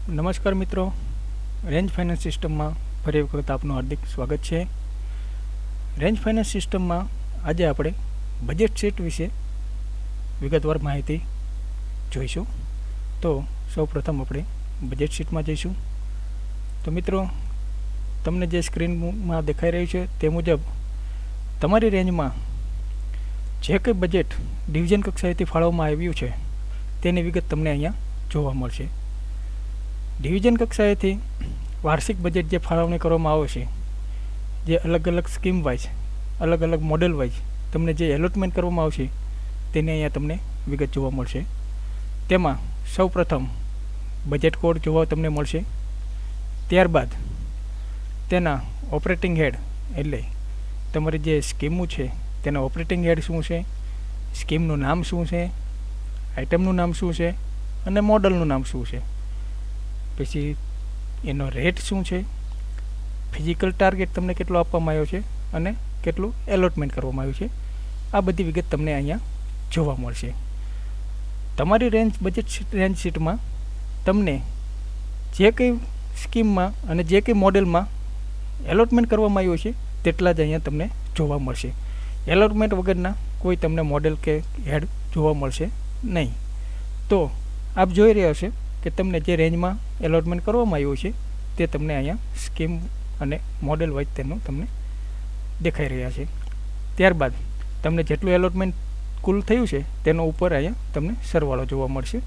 નમસ્કાર મિત્રો, range finance સિસ્ટમમાં ફરી વખત આપનું હાર્દિક સ્વાગત છે. રેન્જ ફાઇનાન્સ સિસ્ટમમાં આજે આપણે બજેટ શીટ વિશે વિગતવાર માહિતી જોઈશું. તો સૌપ્રથમ આપણે બજેટ શીટમાં જઈશું. તો મિત્રો, તમને જે સ્ક્રીનમાં દેખાઈ રહ્યું છે તે મુજબ તમારી રેન્જમાં જે કંઈ બજેટ ડિવિઝન કક્ષાએથી ફાળવવામાં આવ્યું છે તેની વિગત તમને અહીંયા જોવા મળશે. ડિવિઝન કક્ષાએથી વાર્ષિક બજેટ જે ફાળવણી કરવામાં આવે છે, જે અલગ અલગ સ્કીમ વાઇઝ, અલગ અલગ મોડેલ વાઇઝ તમને જે એલોટમેન્ટ કરવામાં આવશે તેની અહીંયા તમને વિગત જોવા મળશે. તેમાં સૌપ્રથમ બજેટ કોડ જોવા તમને મળશે. ત્યારબાદ તેના ઓપરેટિંગ હેડ, એટલે તમારી જે સ્કીમો છે તેના ઓપરેટિંગ હેડ શું છે, સ્કીમનું નામ શું છે, આઇટમનું નામ શું છે અને મોડલનું નામ શું છે, પછી એનો રેટ શું છે, ફિઝિકલ ટાર્ગેટ તમને કેટલો આપવામાં આવ્યો છે અને કેટલું એલોટમેન્ટ કરવામાં આવ્યું છે, આ બધી વિગત તમને અહીંયા જોવા મળશે. તમારી બજેટ રેન્જ શીટમાં તમને જે કંઈ સ્કીમમાં અને જે કંઈ મોડેલમાં એલોટમેન્ટ કરવામાં આવ્યું છે તેટલા જ અહીંયા તમને જોવા મળશે. એલોટમેન્ટ વગરના કોઈ તમને મોડેલ કે હેડ જોવા મળશે નહીં. તો આપ જોઈ રહ્યા છો કે તમને જે રેન્જમાં એલોટમેન્ટ કરવામાં આવ્યું છે તે તમને અહીંયા સ્કીમ અને મોડેલ વાઇઝ તેનું તમને દેખાઈ રહ્યા છે. ત્યારબાદ તમને જેટલું એલોટમેન્ટ કુલ થયું છે તેનો ઉપર અહીંયા તમને સરવાળો જોવા મળશે,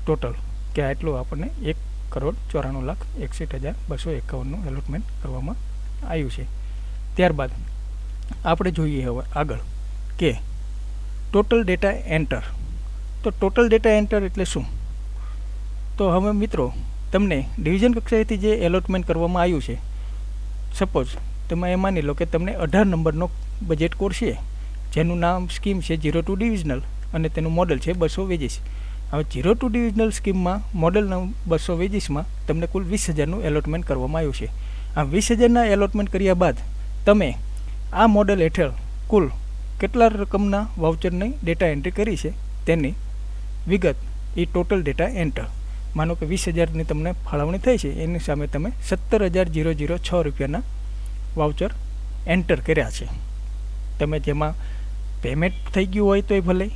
ટોટલ, કે આટલું આપણને 1,94,61,251નું એલોટમેન્ટ કરવામાં આવ્યું છે. ત્યારબાદ આપણે જોઈએ હવે આગળ કે ટોટલ ડેટા એન્ટર. તો ટોટલ ડેટા એન્ટર એટલે શું? તો હવે મિત્રો, તમને ડિવિઝન કક્ષાએથી જે એલોટમેન્ટ કરવામાં આવ્યું છે, સપોઝ તમે એ માની લો કે તમને 18 નંબરનો બજેટ કોડ છે, જેનું નામ સ્કીમ છે 02 ડિવિઝનલ અને તેનું મોડલ છે 220. હવે 02 ડિવિઝનલ સ્કીમમાં મોડલ 220માં તમને કુલ 20,000નું એલોટમેન્ટ કરવામાં આવ્યું છે. આ 20,000ના એલોટમેન્ટ કર્યા બાદ તમે આ મોડલ હેઠળ કુલ કેટલા રકમના વાઉચરની ડેટા એન્ટ્રી કરી છે તેની વિગત એ ટોટલ ડેટા એન્ટર. માનો કે 20,000ની તમને ફાળવણી થઈ છે, એની સામે તમે 17,006 રૂપિયાના વાઉચર એન્ટર કર્યા છે. તમે જેમાં પેમેન્ટ થઈ ગયું હોય તોય ભલે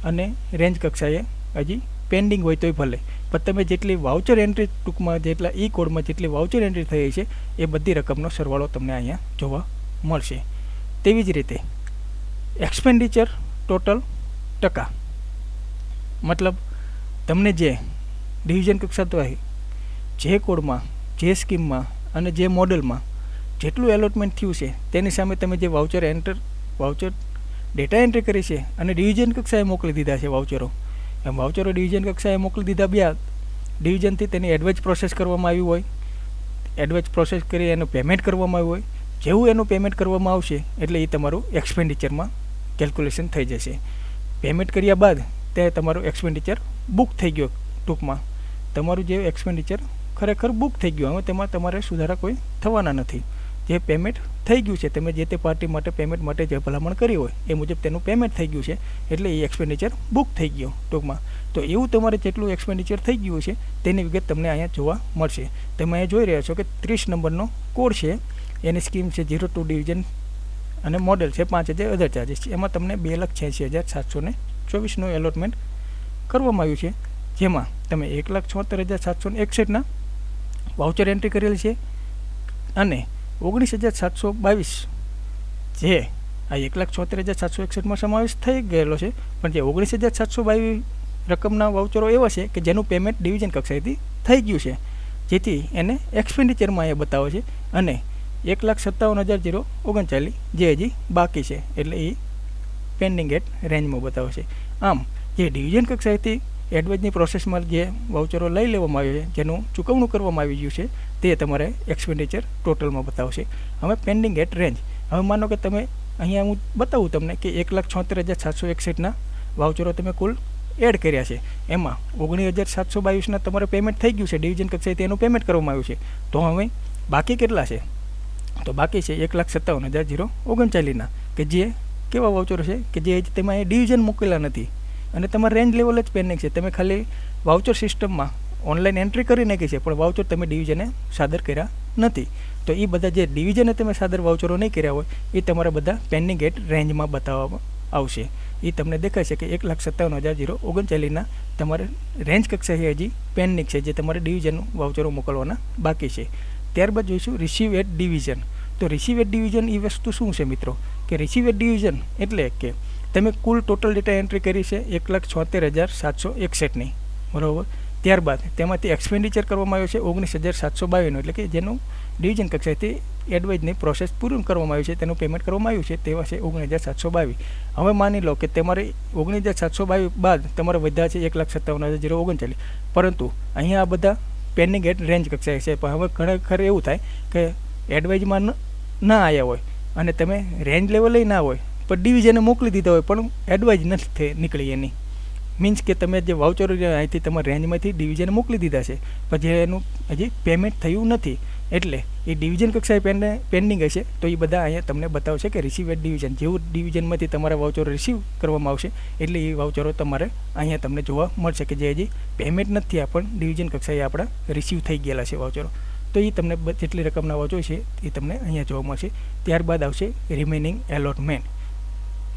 અને રેન્જ કક્ષાએ હજી પેન્ડિંગ હોય તોય ભલે, પણ તમે જેટલી વાઉચર એન્ટ્રી, ટૂંકમાં જેટલા ઈ કોડમાં જેટલી વાઉચર એન્ટ્રી થઈ છે એ બધી રકમનો સરવાળો તમને અહીંયા જોવા મળશે. તેવી જ રીતે એક્સપેન્ડિચર ટોટલ ટકા, મતલબ તમને જે ડિવિઝન કક્ષા દ્વારા જે કોડમાં, જે સ્કીમમાં અને જે મોડેલમાં જેટલું એલોટમેન્ટ થયું છે તેની સામે તમે જે વાઉચર ડેટા એન્ટ્રી કરી છે અને ડિવિઝન કક્ષાએ મોકલી દીધા છે વાઉચરો, એમ વાઉચરો ડિવિઝન કક્ષાએ મોકલી દીધા બાદ ડિવિઝનથી તેની એડવેન્સ પ્રોસેસ કરવામાં આવી હોય, એડવેન્સ પ્રોસેસ કરી એનું પેમેન્ટ કરવામાં આવ્યું હોય, જેવું એનું પેમેન્ટ કરવામાં આવશે એટલે એ તમારું એક્સપેન્ડિચરમાં કેલ્ક્યુલેશન થઈ જશે. પેમેન્ટ કર્યા બાદ તે તમારું એક્સપેન્ડિચર બુક થઈ ગયો. ટૂંકમાં તમારું જે એક્સપેન્ડિચર ખરેખર બુક થઈ ગયું. હવે તેમાં તમારે સુધારા કોઈ થવાના નથી. જે પેમેન્ટ થઈ ગયું છે, તમે જે તે પાર્ટી માટે પેમેન્ટ માટે જે ભલામણ કરી હોય એ મુજબ તેનું પેમેન્ટ થઈ ગયું છે એટલે એ એક્સપેન્ડિચર બુક થઈ ગયો ટૂંકમાં. તો એવું તમારે જેટલું એક્સપેન્ડિચર થઈ ગયું છે તેની વિગત તમને અહીંયા જોવા મળશે. તમે અહીંયા જોઈ રહ્યા છો કે 30 નંબરનો કોડ છે, એની સ્કીમ છે 02 ડિવિઝન અને મોડેલ છે 5,000 અધર ચાર્જીસ છે. એમાં તમને 2,86,724નું એલોટમેન્ટ કરવામાં આવ્યું છે, જેમાં તમે 1,76,761ના વાઉચર એન્ટ્રી કરેલી છે અને 19,722 જે આ 1,76,761માં સમાવેશ થઈ ગયેલો છે, પણ જે 19,722 રકમના વાઉચરો એવા છે કે જેનું પેમેન્ટ ડિવિઝન કક્ષાએથી થઈ ગયું છે, જેથી એને એક્સપેન્ડિચરમાં એ બતાવે છે, અને 1,57,039 જે હજી બાકી છે એટલે એ પેન્ડિંગ એટ રેન્જમાં બતાવે છે. આમ જે ડિવિઝન કક્ષાએથી એડવેન્સની પ્રોસેસમાં જે વાઉચરો લઈ લેવામાં આવ્યું છે, જેનું ચૂકવણું કરવામાં આવી ગયું છે, તે તમારે એક્સપેન્ડિચર ટોટલમાં બતાવશે. હવે પેન્ડિંગ એટ રેન્જ, હવે માનો કે તમે અહીંયા હું બતાવું તમને કે 1,76,761ના વાઉચરો તમે કુલ એડ કર્યા છે, એમાં 19,722ના તમારે પેમેન્ટ થઈ ગયું છે, ડિવિઝન કક્ષાએથી એનું પેમેન્ટ કરવામાં આવ્યું છે. તો હવે બાકી કેટલા છે? તો બાકી છે 1,57,039ના, કે જે કેવા વાઉચરો છે કે જે તેમાં ડિવિઝન મૂકેલા નથી અને તમારે રેન્જ લેવલ જ પેન્ડિંગ છે. તમે ખાલી વાઉચર સિસ્ટમમાં ઓનલાઈન એન્ટ્રી કરી નાખી છે, પણ વાઉચર તમે ડિવિઝને સાદર કર્યા નથી. તો એ બધા જે ડિવિઝને તમે સાદર વાઉચરો નહીં કર્યા હોય એ તમારા બધા પેન્ડિંગ એટ રેન્જમાં બતાવવામાં આવશે. એ તમને દેખાય છે કે 1,57,039 તમારે રેન્જ કક્ષાએ હજી પેન્ડિંગ છે, જે તમારે ડિવિઝન વાઉચરો મોકલવાના બાકી છે. ત્યારબાદ જોઈશું રિસીવ એટ ડિવિઝન. તો રિસીવ એટ ડિવિઝન એ વસ્તુ શું છે મિત્રો, કે રિસીવ એટ ડિવિઝન એટલે કે તમે કુલ ટોટલ ડેટા એન્ટ્રી કરી છે 1,76,761ની, બરાબર. ત્યારબાદ તેમાંથી એક્સપેન્ડિચર કરવામાં આવ્યો છે 19,722નું, એટલે કે જેનું ડિવિઝન કક્ષાએથી એડવાઇઝની પ્રોસેસ પૂરી કરવામાં આવી છે, તેનું પેમેન્ટ કરવામાં આવ્યું છે, તેવા છે 19,722. હવે માની લો કે તમારે 19,722 બાદ તમારે વધ્યા છે 1,57,039, પરંતુ અહીંયા આ બધા પેન્ડિંગ એટ રેન્જ કક્ષાએ છે. પણ હવે ખરેખર એવું થાય કે એડવાઇઝમાં ના આવ્યા હોય અને તમે રેન્જ લેવલે ના હોય પણ ડિવિઝને મોકલી દીધા હોય, પણ એડવાઇઝ નથી નીકળી એની. મીન્સ કે તમે જે વાઉચરો અહીંથી તમારા રેન્જમાંથી ડિવિઝને મોકલી દીધા છે, પણ જે એનું હજી પેમેન્ટ થયું નથી, એટલે એ ડિવિઝન કક્ષાએ પેન્ડિંગ હશે. તો એ બધા અહીંયા તમને બતાવશે કે રિસીવ એટ ડિવિઝન. જેવું ડિવિઝનમાંથી તમારા વાઉચરો રિસીવ કરવામાં આવશે એટલે એ વાઉચરો તમારે અહીંયા તમને જોવા મળશે કે જે હજી પેમેન્ટ નથી થયા પણ ડિવિઝન કક્ષાએ આપણા રિસીવ થઈ ગયેલા છે વાઉચરો. તો એ તમને જેટલી રકમના વાઉચરો છે એ તમને અહીંયા જોવા મળશે. ત્યારબાદ આવશે રિમેનિંગ એલોટમેન્ટ.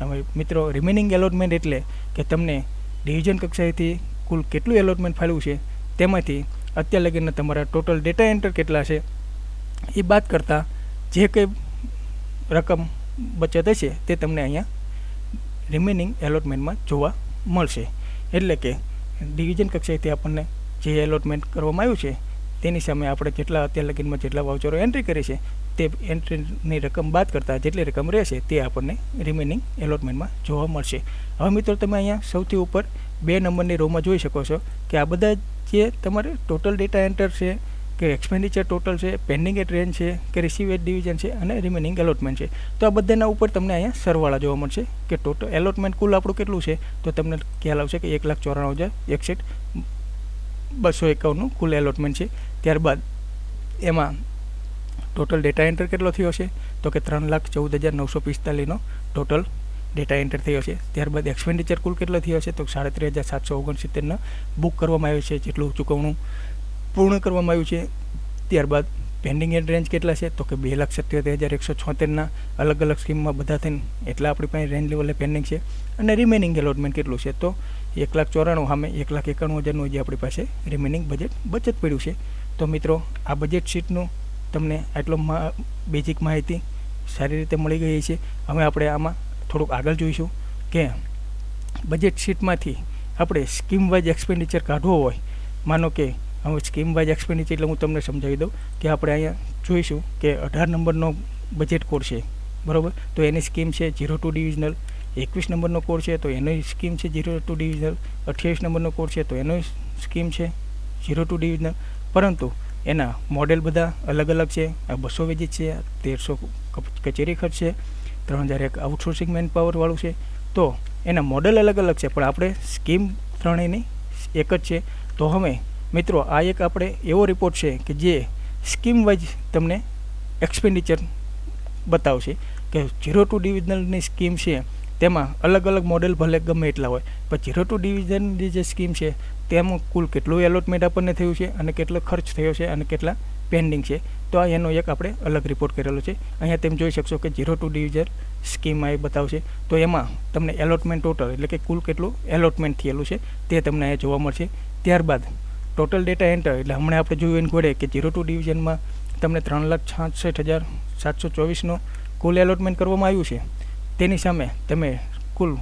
હવે મિત્રો રિમેનિંગ એલોટમેન્ટ એટલે કે તમને ડિવિઝન કક્ષાએથી કુલ કેટલું એલોટમેન્ટ ફાળવ્યું છે તેમાંથી અત્યાર લગીના તમારા ટોટલ ડેટા એન્ટર કેટલા છે એ બાદ કરતાં જે કંઈ રકમ બચત હશે તે તમને અહીંયા રિમેનિંગ એલોટમેન્ટમાં જોવા મળશે. એટલે કે ડિવિઝન કક્ષાએથી આપણને જે એલોટમેન્ટ કરવામાં આવ્યું છે તેની સામે આપણે જેટલા અત્યાર લગીનમાં જેટલા વાઉચરો એન્ટ્રી કરી છે તે એન્ટ્રીની રકમ બાદ કરતાં જેટલી રકમ રહેશે તે આપણને રિમેનિંગ એલોટમેન્ટમાં જોવા મળશે. હવે મિત્રો તમે અહીંયા સૌથી ઉપર 2 નંબરની રોમાં જોઈ શકો છો કે આ બધા જે તમારે ટોટલ ડેટા એન્ટર છે, કે એક્સપેન્ડિચર ટોટલ છે, પેન્ડિંગ એટ રેન્જ છે, કે રિસીવ એટ ડિવિઝન છે અને રિમેનિંગ એલોટમેન્ટ છે. તો આ બધાના ઉપર તમને અહીંયા સરવાળા જોવા મળશે કે ટોટલ એલોટમેન્ટ કુલ આપણું કેટલું છે. તો તમને ખ્યાલ આવશે કે 1,94,61,251 કુલ એલોટમેન્ટ છે. ત્યારબાદ એમાં ટોટલ ડેટા એન્ટર કેટલો થયો છે તો કે 3,14,945નો ટોટલ ડેટા એન્ટર થયો છે. ત્યારબાદ એક્સપેન્ડિચર કુલ કેટલો થયો છે તો 37,769 બુક કરવામાં આવ્યું છે, જેટલું ચૂકવણું પૂર્ણ કરવામાં આવ્યું છે. ત્યારબાદ પેન્ડિંગ એટ રેન્જ કેટલા છે તો કે 2,77,176ના અલગ અલગ સ્કીમમાં બધા થઈને એટલા આપણી પાસે રેન્જ લેવલે પેન્ડિંગ છે. અને રિમેનિંગ એલોટમેન્ટ કેટલું છે તો 1,94,000 સામે 1,91,000નું જે આપણી પાસે રિમેનિંગ બચત પડ્યું છે. તો મિત્રો આ બજેટ શીટનું તમને આટલો બેઝિક માહિતી સારી રીતે મળી ગઈ છે. હવે આપણે આમાં થોડુંક આગળ જોઈશું કે બજેટ શીટમાંથી આપણે સ્કીમ વાઇઝ એક્સપેન્ડિચર કાઢવો હોય, માનો કે હવે સ્કીમ વાઇઝ એક્સપેન્ડિચર એટલે હું તમને સમજાવી દઉં કે આપણે અહીંયા જોઈશું કે 18 નંબરનો બજેટ કોડ છે, બરાબર. તો એની સ્કીમ છે 02 ડિવિઝનલ. 21 નંબરનો કોડ છે તો એની સ્કીમ છે 02 ડિવિઝનલ. 28 નંબરનો કોડ છે તો એનો સ્કીમ છે 02 ડિવિઝનલ. પરંતુ એના મોડેલ બધા અલગ અલગ છે. 200 વેજીસ છે, 1300 કચેરી ખર્ચ છે, 3,001 આઉટસોર્સિંગ મેન પાવરવાળું છે. તો એના મોડેલ અલગ અલગ છે પણ આપણે સ્કીમ ત્રણેયની એક જ છે. તો હવે મિત્રો આ એક આપણે એવો રિપોર્ટ છે કે જે સ્કીમ વાઇઝ તમને એક્સપેન્ડિચર બતાવશે કે 02 ડિવિઝનલની સ્કીમ છે તેમાં અલગ અલગ મોડેલ ભલે ગમે એટલા હોય પણ 02 ડિવિઝનની જે સ્કીમ છે તેમાં કુલ કેટલું એલોટમેન્ટ આપણને થયું છે અને કેટલો ખર્ચ થયો છે અને કેટલા પેન્ડિંગ છે. તો આ એનો એક આપણે અલગ રિપોર્ટ કરેલો છે. અહીંયા તમે જોઈ શકશો કે 02 ડિવિઝન સ્કીમમાં એ બતાવશે. તો એમાં તમને એલોટમેન્ટ ટોટલ એટલે કે કુલ કેટલું એલોટમેન્ટ થયેલું છે તે તમને અહીંયા જોવા મળશે. ત્યારબાદ ટોટલ ડેટા એન્ટર એટલે હમણાં આપણે જોયું એને ઘોડે કે 02 ડિવિઝનમાં તમને 3,66,724નો કુલ એલોટમેન્ટ કરવામાં આવ્યું છે. તેની સામે તમે કુલ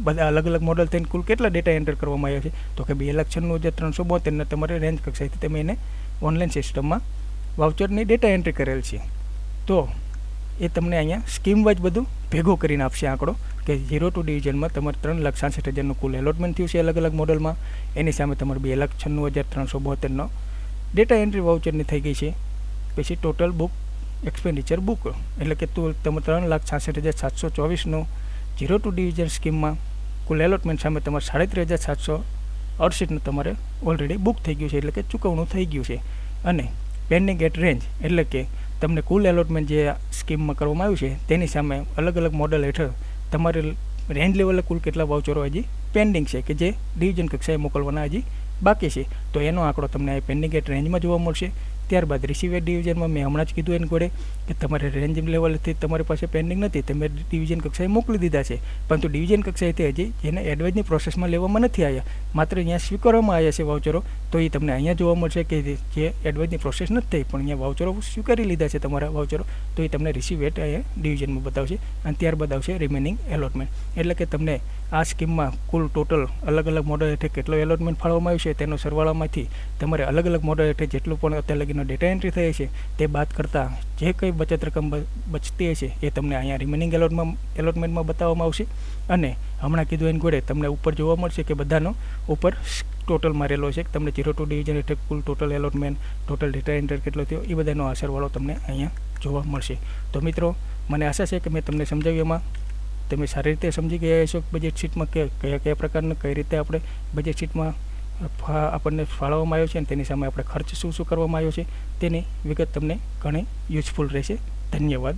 બધા અલગ અલગ મોડલ થઈને કુલ કેટલા ડેટા એન્ટર કરવામાં આવ્યા છે તો કે 2,96,372ને તમારે રેન્જ કક્ષાએથી તમે એને ઓનલાઈન સિસ્ટમમાં વાઉચરની ડેટા એન્ટ્રી કરેલ છે. તો એ તમને અહીંયા સ્કીમ વાઇઝ બધું ભેગો કરીને આપશે આંકડો કે 02 ડિવિઝનમાં તમારે 3,66,000નું કુલ એલોટમેન્ટ થયું છે અલગ અલગ મોડલમાં. એની સામે તમારે 2,96,372નો ડેટા એન્ટ્રી વાઉચરની થઈ ગઈ છે. પછી ટોટલ બુક એક્સપેન્ડિચર બુક એટલે કે તમે 3,66,724નો 02 ડિવિઝન સ્કીમમાં કુલ એલોટમેન્ટ સામે તમારે 37,768નું તમારે ઓલરેડી બુક થઈ ગયું છે એટલે કે ચૂકવણું થઈ ગયું છે. અને પેન્ડિંગ એટ રેન્જ એટલે કે તમને કુલ એલોટમેન્ટ જે સ્કીમમાં કરવામાં આવ્યું છે તેની સામે અલગ અલગ મોડલ હેઠળ તમારે રેન્જ લેવલે કુલ કેટલા વાઉચરો હજી પેન્ડિંગ છે કે જે ડિવિઝન કક્ષાએ મોકલવાના હજી બાકી છે તો એનો આંકડો તમને અહીં પેન્ડિંગ એટ રેન્જમાં જોવા મળશે. ત્યારબાદ રિસીવ એટ ડિવિઝનમાં મેં હમણાં જ કીધું એની જોડે કે તમારે રેન્જ લેવલથી તમારી પાસે પેન્ડિંગ નથી, તમે ડિવિઝન કક્ષાએ મોકલી દીધા છે, પરંતુ ડિવિઝન કક્ષાએથી હજી એને એડવાઇસની પ્રોસેસમાં લેવામાં નથી આવ્યા, માત્ર અહીંયા સ્વીકારવામાં આવ્યા છે વાઉચરો. તો એ તમને અહીંયા જોવા મળશે કે જે એડવાઇસની પ્રોસેસ નથી થઈ પણ અહીંયા વાઉચરો સ્વીકારી લીધા છે તમારા વાઉચરો, તો એ તમને રિસીવ એટ અહીંયા ડિવિઝનમાં બતાવશે. અને ત્યારબાદ આવશે રિમેનિંગ એલોટમેન્ટ, એટલે કે તમને આ સ્કીમમાં કુલ ટોટલ અલગ અલગ મોડલ હેઠળ કેટલો એલોટમેન્ટ ફાળવવામાં આવ્યું છે તેનો સરવાળામાંથી તમારે અલગ અલગ મોડલ હેઠળ જેટલું પણ અત્યાર લગીનો ડેટા એન્ટ્રી થઈ છે તે બાદ કરતાં જે કંઈ બચત રકમ બચતી હશે એ તમને અહીંયા રિમેનિંગ એલોટમેન્ટમાં બતાવવામાં આવશે. અને હમણાં કીધું એની જોડે તમને ઉપર જોવા મળશે કે બધાનો ઉપર ટોટલ મારેલો છે, તમને 02 ડિવિઝન હેઠળ કુલ total allotment, total data entry કેટલો થયો એ બધાનો આ સરવાળો તમને અહીંયા જોવા મળશે. તો મિત્રો મને આશા છે કે મેં તમને સમજાવ્યું, એમાં તમે સારી રીતે સમજી ગયા હશો બજેટ શીટમાં કે કયા પ્રકારના કઈ રીતે આપણે બજેટ શીટમાં આપણને ફાળવવામાં આવ્યો છે અને તેની સામે આપણે ખર્ચ શું કરવામાં આવ્યો છે તેની વિગત તમને ઘણી યુઝફુલ રહેશે. ધન્યવાદ.